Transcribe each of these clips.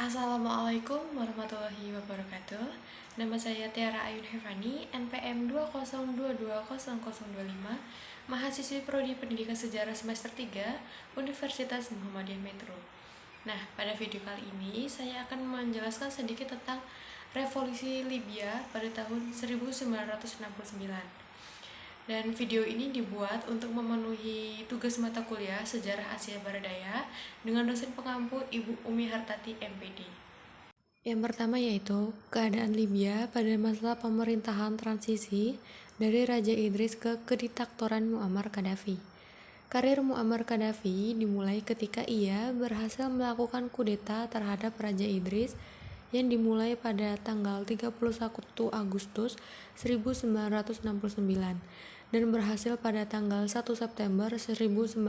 Assalamualaikum warahmatullahi wabarakatuh. Nama saya Tiara Ayun Hevani, NPM 202200025, mahasiswi Prodi Pendidikan Sejarah semester 3, Universitas Muhammadiyah Metro. Nah, pada video kali ini saya akan menjelaskan sedikit tentang Revolusi Libya pada tahun 1969. Dan video ini dibuat untuk memenuhi tugas mata kuliah Sejarah Asia Barat Daya dengan dosen pengampu Ibu Umi Hartati, MPD. Yang pertama yaitu keadaan Libya pada masa pemerintahan transisi dari Raja Idris ke kediktatoran Muammar Gaddafi. Karir Muammar Gaddafi dimulai ketika ia berhasil melakukan kudeta terhadap Raja Idris yang dimulai pada tanggal 31 Agustus 1969 dan berhasil pada tanggal 1 September 1969.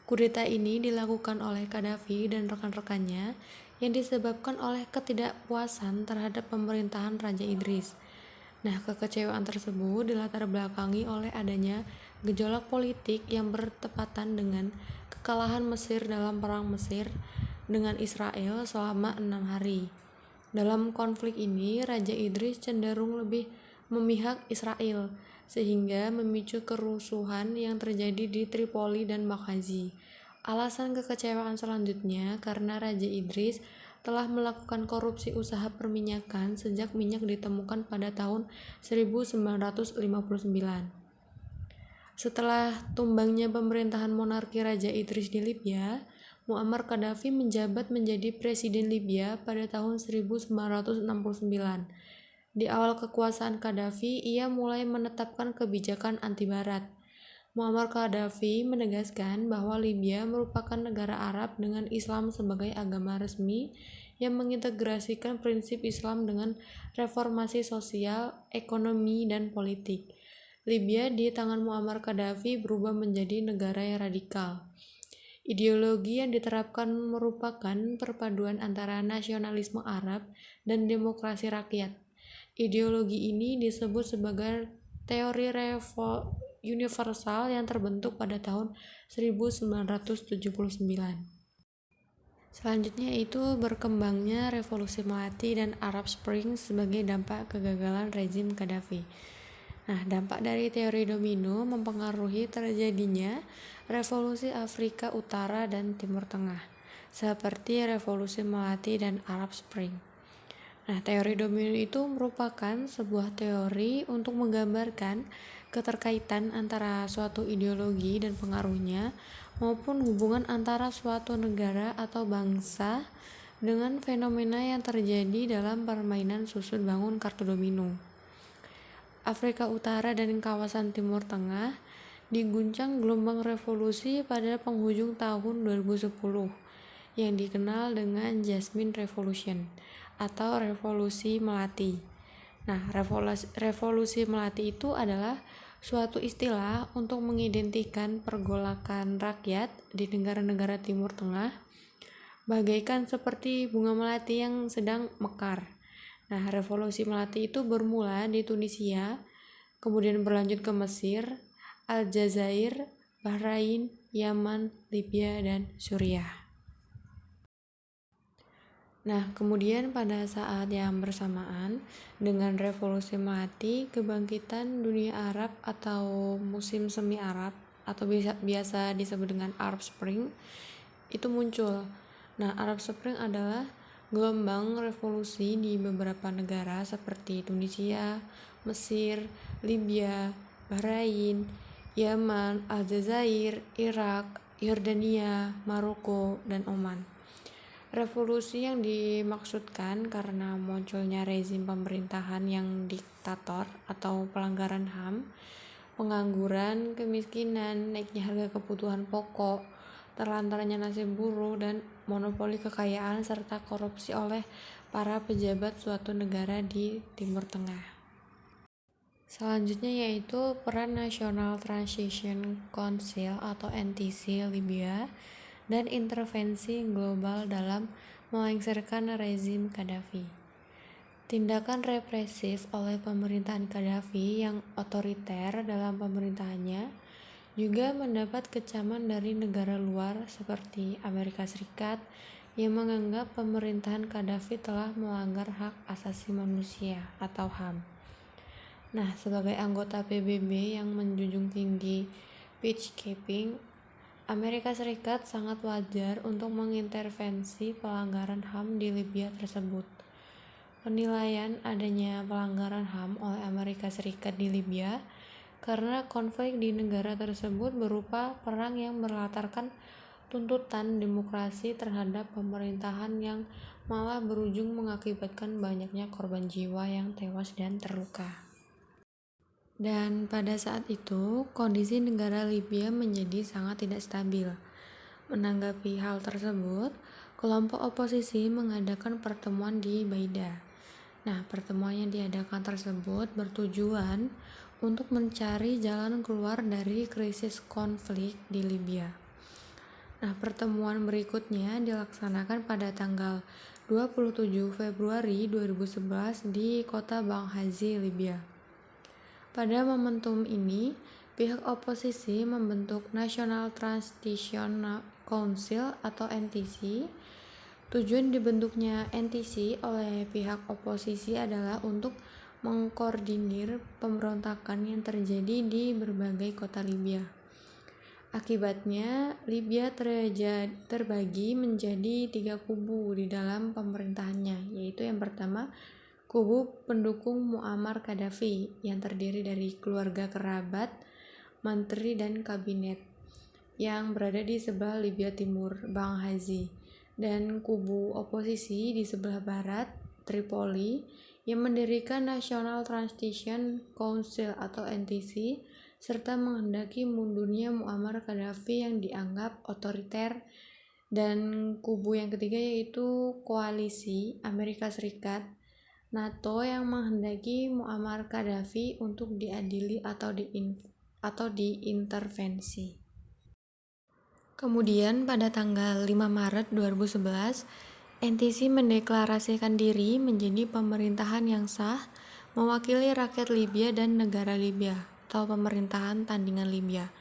Kudeta ini dilakukan oleh Gaddafi dan rekan-rekannya yang disebabkan oleh ketidakpuasan terhadap pemerintahan Raja Idris. Nah, kekecewaan tersebut dilatar belakangi oleh adanya gejolak politik yang bertepatan dengan kekalahan Mesir dalam Perang Mesir dengan Israel selama 6 hari. Dalam konflik ini, Raja Idris cenderung lebih memihak Israel, sehingga memicu kerusuhan yang terjadi di Tripoli dan Benghazi. Alasan kekecewaan selanjutnya karena Raja Idris telah melakukan korupsi usaha perminyakan sejak minyak ditemukan pada tahun 1959. Setelah tumbangnya pemerintahan monarki Raja Idris di Libya, Muammar Gaddafi menjabat menjadi presiden Libya pada tahun 1969. Di awal kekuasaan Gaddafi, ia mulai menetapkan kebijakan anti-Barat. Muammar Gaddafi menegaskan bahwa Libya merupakan negara Arab dengan Islam sebagai agama resmi yang mengintegrasikan prinsip Islam dengan reformasi sosial, ekonomi, dan politik. Libya di tangan Muammar Gaddafi berubah menjadi negara yang radikal. Ideologi yang diterapkan merupakan perpaduan antara nasionalisme Arab dan demokrasi rakyat. Ideologi ini disebut sebagai teori universal yang terbentuk pada tahun 1979. Selanjutnya itu berkembangnya Revolusi Melati dan Arab Spring sebagai dampak kegagalan rezim Gaddafi. Nah, dampak dari teori domino mempengaruhi terjadinya revolusi Afrika Utara dan Timur Tengah, seperti Revolusi Melati dan Arab Spring. Nah, teori domino itu merupakan sebuah teori untuk menggambarkan keterkaitan antara suatu ideologi dan pengaruhnya maupun hubungan antara suatu negara atau bangsa dengan fenomena yang terjadi dalam permainan susun bangun kartu domino. Afrika Utara dan kawasan Timur Tengah diguncang gelombang revolusi pada penghujung tahun 2010 yang dikenal dengan Jasmine Revolution atau Revolusi Melati. Nah, revolusi Melati itu adalah suatu istilah untuk mengidentikan pergolakan rakyat di negara-negara Timur Tengah bagaikan seperti bunga melati yang sedang mekar. Nah, revolusi Melati itu bermula di Tunisia, kemudian berlanjut ke Mesir, Aljazair, Bahrain, Yaman, Libya, dan Suriah. Nah, kemudian pada saat yang bersamaan dengan Revolusi Melati, kebangkitan dunia Arab atau musim semi Arab atau biasa disebut dengan Arab Spring itu muncul. Nah, Arab Spring adalah gelombang revolusi di beberapa negara seperti Tunisia, Mesir, Libya, Bahrain, Yaman, Aljazair, Irak, Yordania, Maroko, dan Oman. Revolusi yang dimaksudkan karena munculnya rezim pemerintahan yang diktator atau pelanggaran HAM, pengangguran, kemiskinan, naiknya harga kebutuhan pokok, terlantarnya nasib buruh, dan monopoli kekayaan serta korupsi oleh para pejabat suatu negara di Timur Tengah. Selanjutnya yaitu peran National Transition Council atau NTC Libya dan intervensi global dalam melengsarkan rezim Gaddafi. Tindakan represif oleh pemerintahan Gaddafi yang otoriter dalam pemerintahannya juga mendapat kecaman dari negara luar seperti Amerika Serikat, yang menganggap pemerintahan Qaddafi telah melanggar hak asasi manusia atau HAM. Nah, sebagai anggota PBB yang menjunjung tinggi peacekeeping, Amerika Serikat sangat wajar untuk mengintervensi pelanggaran HAM di Libya tersebut. Penilaian adanya pelanggaran HAM oleh Amerika Serikat di Libya karena konflik di negara tersebut berupa perang yang berlatarkan tuntutan demokrasi terhadap pemerintahan yang malah berujung mengakibatkan banyaknya korban jiwa yang tewas dan terluka. Dan pada saat itu, kondisi negara Libya menjadi sangat tidak stabil. Menanggapi hal tersebut, kelompok oposisi mengadakan pertemuan di Baida. Nah, pertemuan yang diadakan tersebut bertujuan untuk mencari jalan keluar dari krisis konflik di Libya. Nah, pertemuan berikutnya dilaksanakan pada tanggal 27 Februari 2011 di kota Benghazi, Libya. Pada momentum ini, pihak oposisi membentuk National Transition Council atau NTC. Tujuan dibentuknya NTC oleh pihak oposisi adalah untuk mengkoordinir pemberontakan yang terjadi di berbagai kota Libya. Akibatnya, Libya terbagi menjadi 3 kubu di dalam pemerintahannya, yaitu yang pertama, kubu pendukung Muammar Gaddafi yang terdiri dari keluarga kerabat, menteri dan kabinet yang berada di sebelah Libya Timur, Benghazi, dan kubu oposisi di sebelah barat, Tripoli, yang mendirikan National Transition Council atau NTC, serta menghendaki mundurnya Muammar Gaddafi yang dianggap otoriter, dan kubu yang ketiga yaitu koalisi Amerika Serikat, NATO yang menghendaki Muammar Gaddafi untuk diadili atau diintervensi. Kemudian pada tanggal 5 Maret 2011, NTC mendeklarasikan diri menjadi pemerintahan yang sah, mewakili rakyat Libya dan negara Libya, atau pemerintahan tandingan Libya.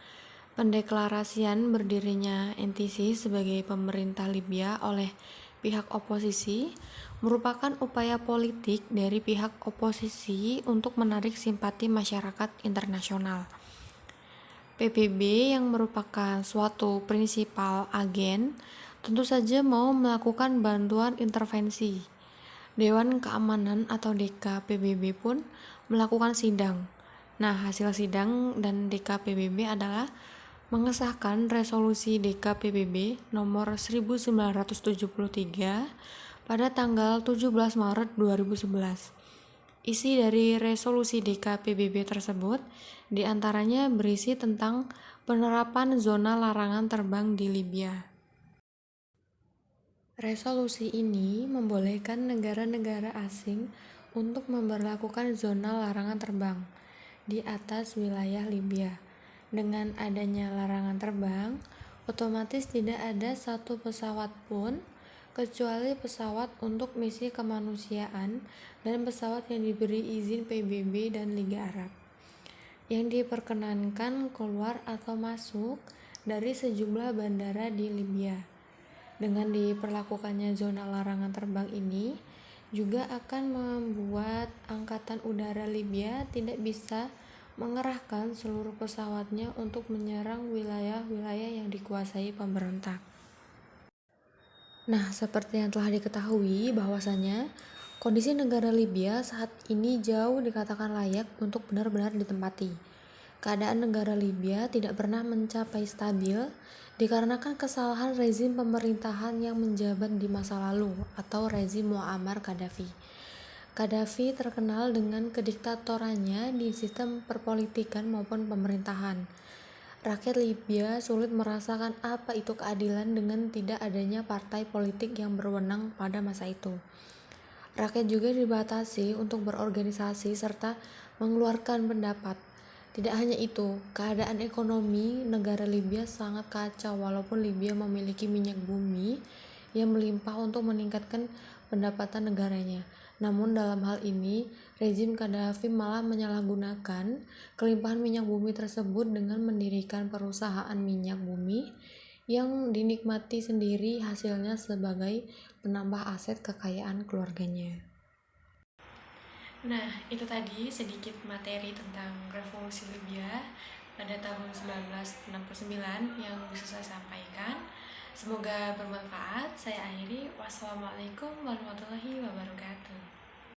Pendeklarasian berdirinya NTC sebagai pemerintah Libya oleh pihak oposisi merupakan upaya politik dari pihak oposisi untuk menarik simpati masyarakat internasional. PBB yang merupakan suatu prinsipal agen tentu saja mau melakukan bantuan intervensi. Dewan Keamanan atau DK PBB pun melakukan sidang. Nah, hasil sidang dan DK PBB adalah mengesahkan resolusi DK PBB nomor 1973 pada tanggal 17 Maret 2011. Isi dari resolusi DK PBB tersebut diantaranya berisi tentang penerapan zona larangan terbang di Libya. Resolusi ini membolehkan negara-negara asing untuk memberlakukan zona larangan terbang di atas wilayah Libya. Dengan adanya larangan terbang, otomatis tidak ada satu pesawat pun kecuali pesawat untuk misi kemanusiaan dan pesawat yang diberi izin PBB dan Liga Arab yang diperkenankan keluar atau masuk dari sejumlah bandara di Libya. Dengan diperlakukannya zona larangan terbang ini juga akan membuat Angkatan Udara Libya tidak bisa mengerahkan seluruh pesawatnya untuk menyerang wilayah-wilayah yang dikuasai pemberontak. Nah, seperti yang telah diketahui bahwasanya kondisi negara Libya saat ini jauh dikatakan layak untuk benar-benar ditempati. Keadaan negara Libya tidak pernah mencapai stabil dikarenakan kesalahan rezim pemerintahan yang menjabat di masa lalu atau rezim Muammar Gaddafi. Gaddafi terkenal dengan kediktatorannya di sistem perpolitikan maupun pemerintahan. Rakyat Libya sulit merasakan apa itu keadilan dengan tidak adanya partai politik yang berwenang pada masa itu. Rakyat juga dibatasi untuk berorganisasi serta mengeluarkan pendapat. Tidak hanya itu, keadaan ekonomi negara Libya sangat kacau walaupun Libya memiliki minyak bumi yang melimpah untuk meningkatkan pendapatan negaranya. Namun dalam hal ini, rezim Gaddafi malah menyalahgunakan kelimpahan minyak bumi tersebut dengan mendirikan perusahaan minyak bumi yang dinikmati sendiri hasilnya sebagai penambah aset kekayaan keluarganya. Nah, itu tadi sedikit materi tentang Revolusi Libya pada tahun 1969 yang bisa saya sampaikan. Semoga bermanfaat. Saya akhiri. Wassalamualaikum warahmatullahi wabarakatuh.